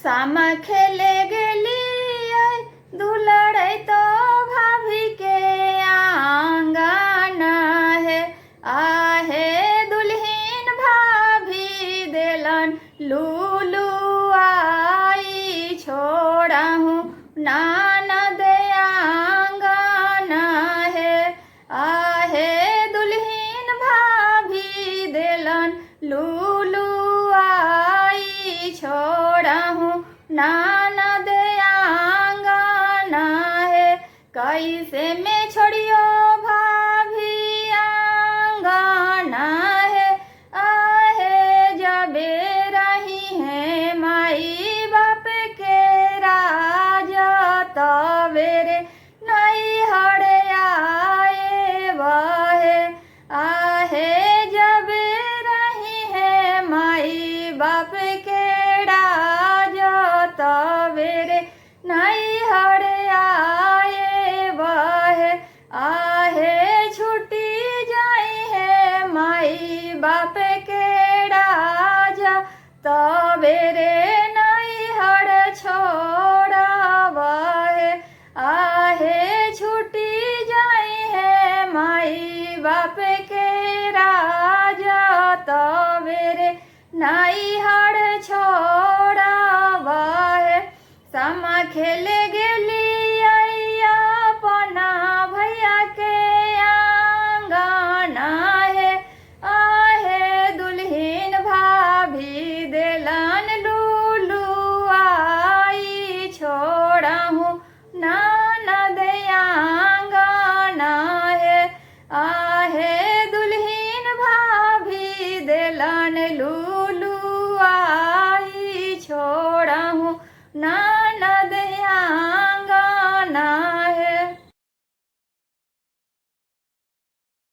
सामा खेले गेलियै दुलड़ै तो भाभी के आंगन है। आहे दुल्हीन भाभी देलन लूलू आई छोड़हूँ ननद आंगन है। आहे दुल्हीन भाभी देलन लूलू आई छोड़हूँ ननद आंगन है। कैसे में छोड़ियो भाभी आंगन है। आहे जबे रही है माई बाप के राज तवेरे नहीं हड़े आए बहे। आहे जबे रही है माई बाप के राज तवेरे नहीं हड़े आए बहे। आहे छुट्टी जाई है माई बाप के राज तवेरे नहीं हड़ छोड़बहे। आहे छुट्टी जाई है माई बाप के राज तवेरे नहीं हड़ छोड़बहे। सामा खेले गेलियै अपना भैया के आंगन है। आहे दुल्हीन भाभी देलन लूलू आई छोड़हूँ ननद आंगन है। आहे दुल्हीन भाभी देलन लूलू आई छोड़हूँ न